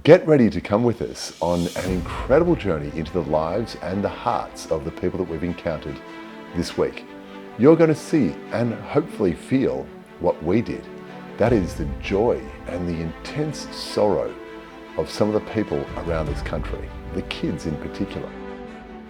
Get ready to come with us on an incredible journey into the lives and the hearts of the people that we've encountered this week. You're going to see and hopefully feel what we did. That is the joy and the intense sorrow of some of the people around this country, the kids in particular.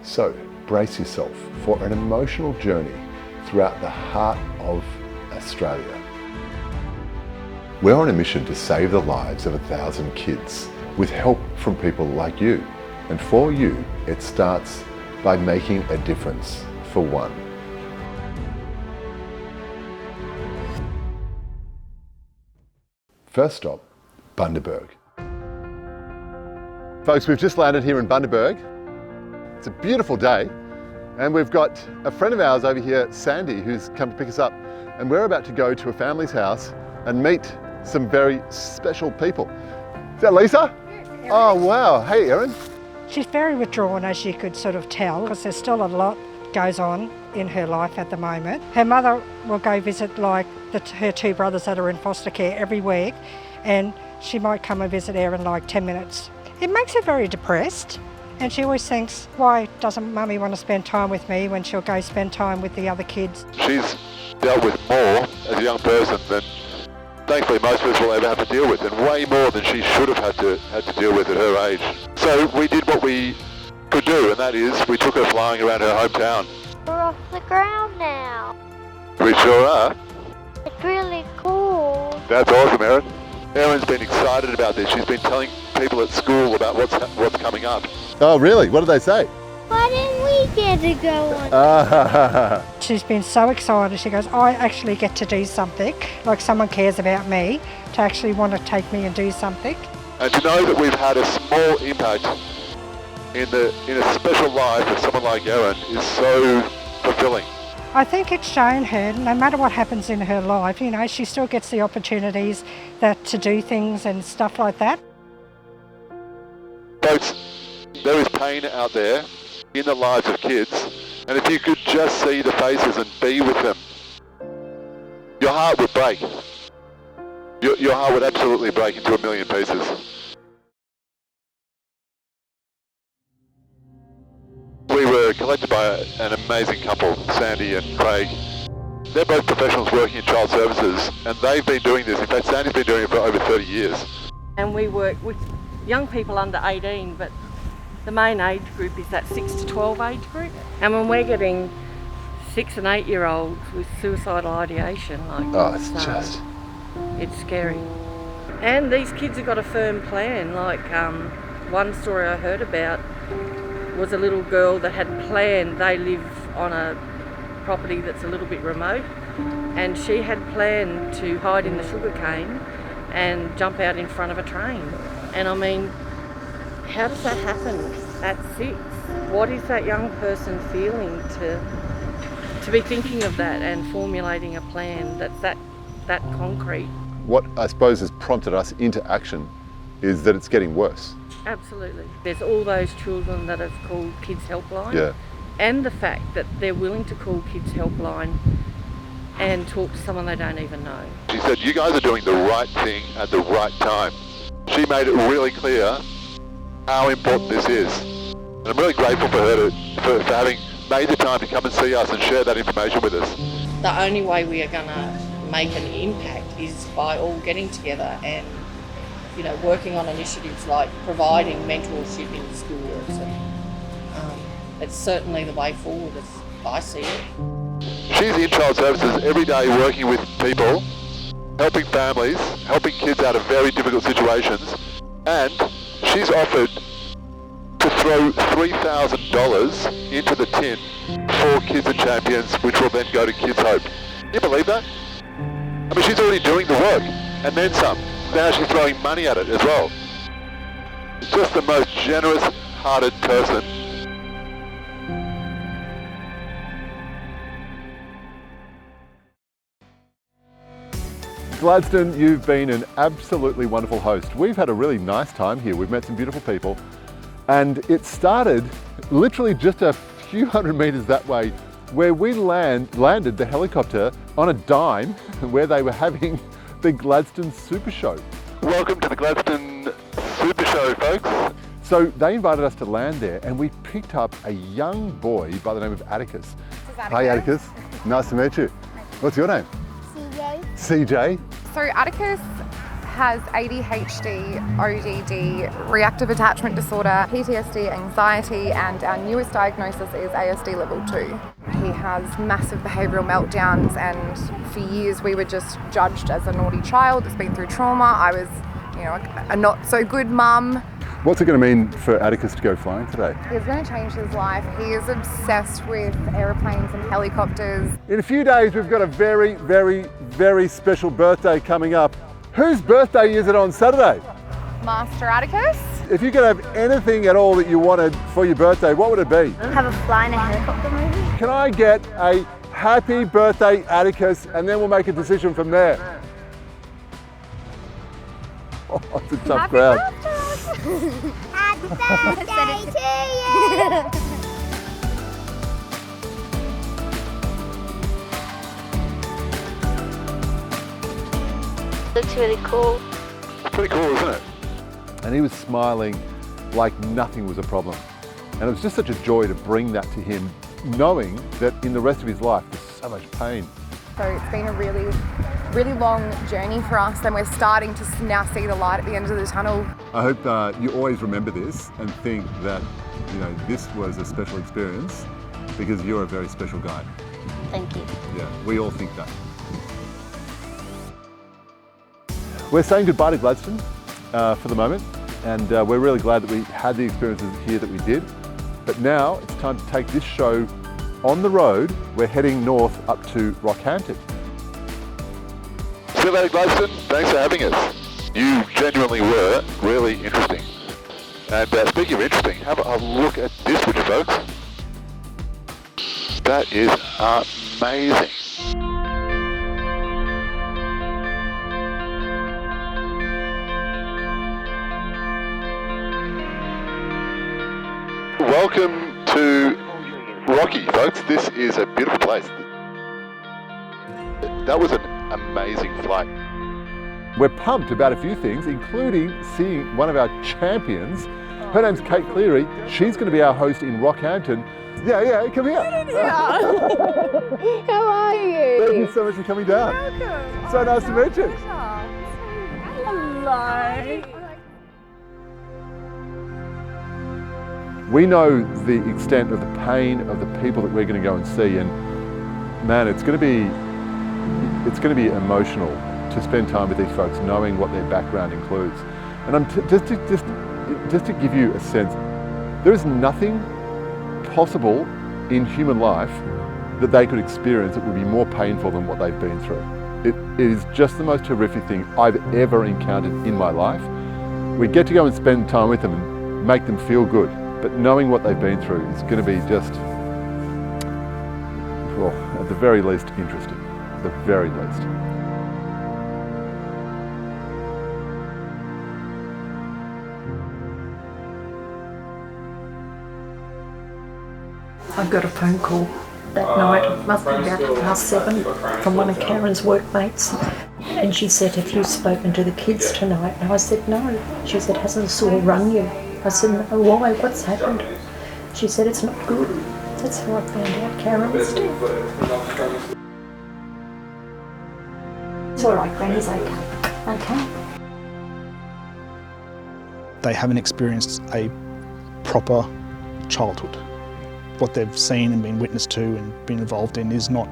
So brace yourself for an emotional journey throughout the heart of Australia. We're on a mission to save the lives of 1,000 kids with help from people like you. And for you, it starts by making a difference for one. First stop, Bundaberg. Folks, we've just landed here in Bundaberg. It's a beautiful day, and we've got a friend of ours over here, Sandy, who's come to pick us up. And we're about to go to a family's house and meet some very special people. Is that Lisa? Yes, Erin. Oh, wow. Hey, Erin. She's very withdrawn, as you could sort of tell, because there's still a lot goes on in her life at the moment. Her mother will go visit her two brothers that are in foster care every week, and she might come and visit Erin like 10 minutes. It makes her very depressed, and she always thinks, why doesn't Mummy want to spend time with me when she'll go spend time with the other kids? She's dealt with more as a young person than thankfully most of us will ever have to deal with, and way more than she should have had to deal with at her age. So we did what we could do, and that is we took her flying around her hometown. We're off the ground now. We sure are. It's really cool. That's awesome, Erin. Erin's been excited about this. She's been telling people at school about what's coming up. Oh, really? What did they say? Why didn't we get to go on? She's been so excited. She goes, I actually get to do something, like someone cares about me, to actually want to take me and do something. And to know that we've had a small impact in a special life of someone like Erin is so fulfilling. I think it's shown her, no matter what happens in her life, you know, she still gets the opportunities to do things and stuff like that. Folks, there is pain out there in the lives of kids, and if you could just see the faces and be with them, your heart would break. Your heart would absolutely break into a million pieces. We were collected by an amazing couple, Sandy and Craig. They're both professionals working in child services, and they've been doing this. In fact, Sandy's been doing it for over 30 years. And we work with young people under 18, but the main age group is that 6 to 12 age group. And when we're getting 6 and 8 year olds with suicidal ideation, it's scary. And these kids have got a firm plan. Like one story I heard about was a little girl that had planned, they live on a property that's a little bit remote, and she had planned to hide in the sugarcane and jump out in front of a train. And I mean, how does that happen at 6? What is that young person feeling to be thinking of that and formulating a plan that's that concrete? What I suppose has prompted us into action is that it's getting worse. Absolutely. There's all those children that have called Kids Helpline. Yeah. And the fact that they're willing to call Kids Helpline and talk to someone they don't even know. She said, you guys are doing the right thing at the right time. She made it really clear how important this is. And I'm really grateful for her for having made the time to come and see us and share that information with us. The only way we are going to make an impact is by all getting together and, you know, working on initiatives like providing mentorship in schools. And it's certainly the way forward as I see it. She's in child services every day working with people, helping families, helping kids out of very difficult situations, and she's offered to throw $3,000 into the tin for Kids+Champions, which will then go to Kids Hope. Can you believe that? I mean, she's already doing the work, and then some. Now she's throwing money at it as well. Just the most generous-hearted person. Gladstone, you've been an absolutely wonderful host. We've had a really nice time here. We've met some beautiful people, and it started literally just a few hundred meters that way, where we landed the helicopter on a dime where they were having the Gladstone Super Show. Welcome to the Gladstone Super super show, folks. So they invited us to land there and we picked up a young boy by the name of Atticus. Hi Atticus, nice to meet you. What's your name? CJ. CJ. So Atticus has ADHD, ODD, reactive attachment disorder, PTSD, anxiety, and our newest diagnosis is ASD level 2. He has massive behavioural meltdowns, and for years we were just judged as a naughty child that's been through trauma. I was, a not so good mum. What's it going to mean for Atticus to go flying today? It's going to change his life. He is obsessed with aeroplanes and helicopters. In a few days we've got a very, very, very special birthday coming up. Whose birthday is it on Saturday? Master Atticus. If you could have anything at all that you wanted for your birthday, what would it be? Have a fly in a helicopter maybe? Can I get a happy birthday Atticus and then we'll make a decision from there? Oh, it's a tough crowd. Happy birthday to you! Looks really cool. It's pretty cool, isn't it? And he was smiling like nothing was a problem. And it was just such a joy to bring that to him, knowing that in the rest of his life there's so much pain. So it's been a really, really long journey for us, and we're starting to now see the light at the end of the tunnel. I hope you always remember this and think that this was a special experience because you're a very special guy. Thank you. Yeah, we all think that. We're saying goodbye to Gladstone for the moment, and we're really glad that we had the experiences here that we did. But now it's time to take this show on the road. We're heading north up to Rockhampton. See you later, Gladstone. Thanks for having us. You genuinely were really interesting. And speaking of interesting, have a look at this, would you folks? That is amazing. Welcome to Rocky, folks. This is a beautiful place. That was an amazing flight. We're pumped about a few things, including seeing one of our champions. Her name's Kate Cleary. She's going to be our host in Rockhampton. Yeah, come here. How are you? Thank you so much for coming down. Welcome. So nice to meet you. Hello. We know the extent of the pain of the people that we're going to go and see, and man, it's going to be emotional to spend time with these folks, knowing what their background includes. And I'm just to give you a sense, there is nothing possible in human life that they could experience that would be more painful than what they've been through. It is just the most horrific thing I've ever encountered in my life. We get to go and spend time with them and make them feel good. But knowing what they've been through is going to be just, well, at the very least, interesting. At the very least. I got a phone call that night, it must be about 7:30, from one of Karen's workmates. And she said, have you spoken to the kids tonight? And I said, no. She said, hasn't Saul rung you? I said, no, why? What's happened? She said, it's not good. That's how I found out Karen was dead. It's all right, Granny's okay. Okay. They haven't experienced a proper childhood. What they've seen and been witness to and been involved in is not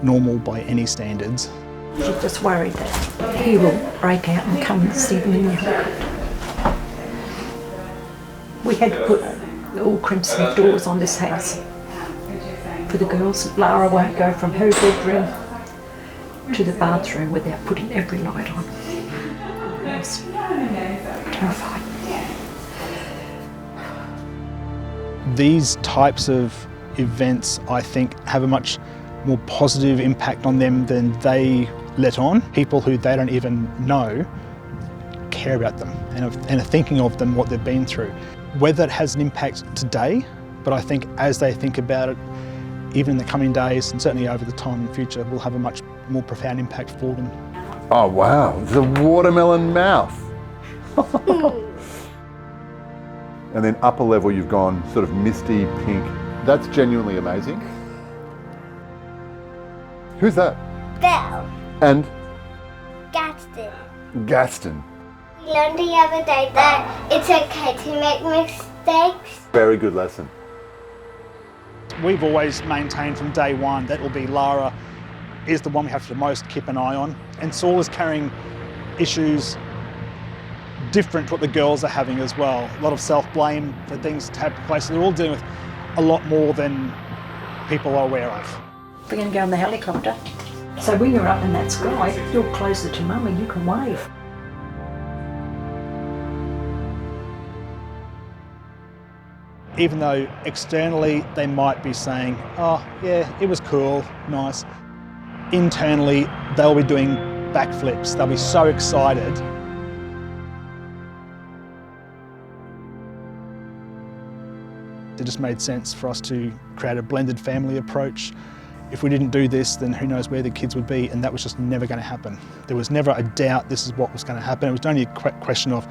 normal by any standards. She's just worried that he will break out and come and see them in the helicopter. We had to put all crimson doors on this house for the girls. Lara won't go from her bedroom to the bathroom without putting every light on. I was terrified. These types of events, I think, have a much more positive impact on them than they let on. People who they don't even know care about them and are thinking of them, what they've been through. Whether it has an impact today, but I think as they think about it, even in the coming days and certainly over the time in the future, will have a much more profound impact for them. Oh wow, the watermelon mouth. And then upper level, you've gone sort of misty pink. That's genuinely amazing. Who's that? Belle. And? Gaston. Gaston. We learned the other day that it's okay to make mistakes. Very good lesson. We've always maintained from day one that will be Lara is the one we have to most keep an eye on. And Saul is carrying issues different to what the girls are having as well. A lot of self-blame for things to have place. They're all dealing with a lot more than people are aware of. We're going to go in the helicopter. So when you're up in that sky, you're closer to Mummy, you can wave. Even though externally they might be saying, oh yeah, it was cool, nice. Internally, they'll be doing backflips. They'll be so excited. It just made sense for us to create a blended family approach. If we didn't do this, then who knows where the kids would be, and that was just never going to happen. There was never a doubt this is what was going to happen. It was only a question of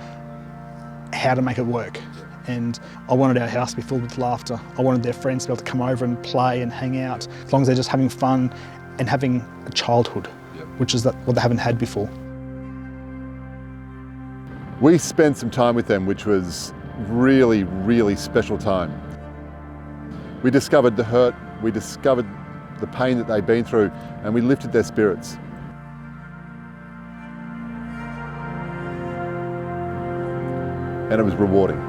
how to make it work. And I wanted our house to be filled with laughter. I wanted their friends to be able to come over and play and hang out, as long as they're just having fun and having a childhood, which is what they haven't had before. We spent some time with them, which was really, really special time. We discovered the hurt, we discovered the pain that they'd been through, and we lifted their spirits. And it was rewarding.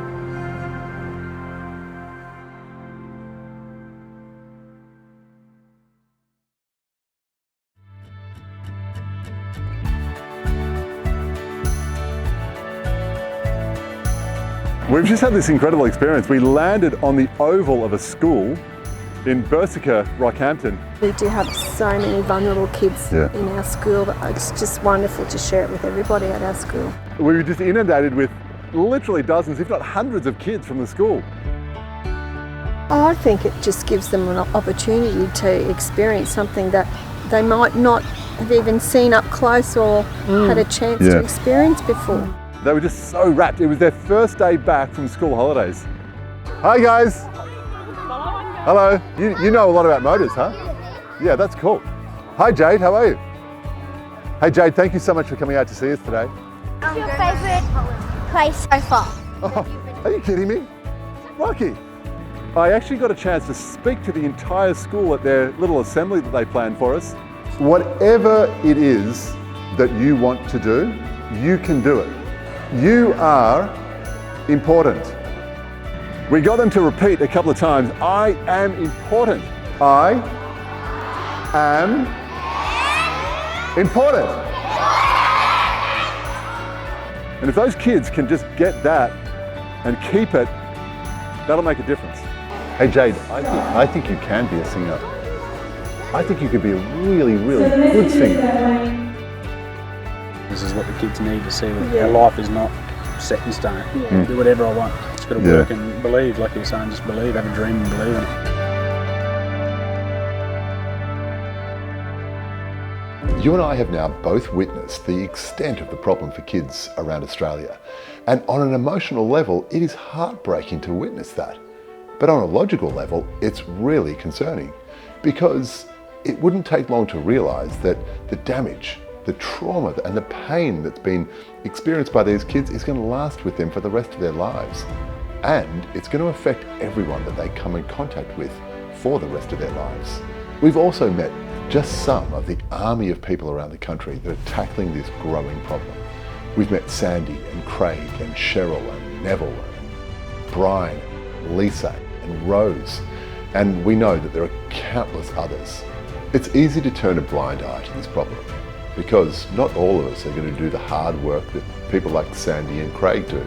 We've just had this incredible experience. We landed on the oval of a school in Berserker, Rockhampton. We do have so many vulnerable kids in our school, but it's just wonderful to share it with everybody at our school. We were just inundated with literally dozens, if not hundreds of kids from the school. I think it just gives them an opportunity to experience something that they might not have even seen up close or had a chance to experience before. They were just so wrapped. It was their first day back from school holidays. Hi guys. Hello. You know a lot about motors, huh? Yeah, that's cool. Hi Jade, how are you? Hey Jade, thank you so much for coming out to see us today. What's your favourite place so far? Oh, are you kidding me? Rocky. I actually got a chance to speak to the entire school at their little assembly that they planned for us. Whatever it is that you want to do, you can do it. You are important. We got them to repeat a couple of times, I am important. I am important. And if those kids can just get that and keep it, that'll make a difference. Hey Jade, I think you can be a singer. I think you could be a really, really good singer. This is what the kids need to see. Our life is not set in stone. Do whatever I want. Just got to work and believe, like you're saying, just believe, have a dream and believe in it. You and I have now both witnessed the extent of the problem for kids around Australia. And on an emotional level, it is heartbreaking to witness that. But on a logical level, it's really concerning, because it wouldn't take long to realise that the damage, the trauma and the pain that's been experienced by these kids is going to last with them for the rest of their lives. And it's going to affect everyone that they come in contact with for the rest of their lives. We've also met just some of the army of people around the country that are tackling this growing problem. We've met Sandy and Craig and Cheryl and Neville and Brian, Lisa and Rose. And we know that there are countless others. It's easy to turn a blind eye to this problem, because not all of us are going to do the hard work that people like Sandy and Craig do.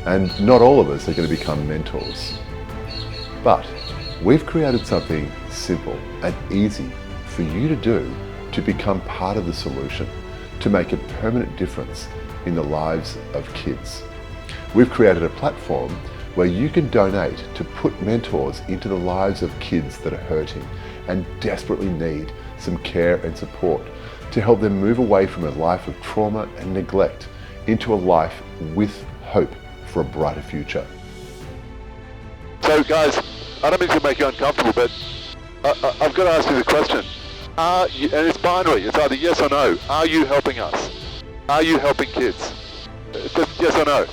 And not all of us are going to become mentors. But we've created something simple and easy for you to do to become part of the solution, to make a permanent difference in the lives of kids. We've created a platform where you can donate to put mentors into the lives of kids that are hurting and desperately need some care and support, to help them move away from a life of trauma and neglect into a life with hope for a brighter future. So guys, I don't mean to make you uncomfortable, but I've got to ask you the question. Are you, and it's binary, it's either yes or no. Are you helping us? Are you helping kids? It's just yes or no.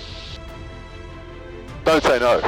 Don't say no.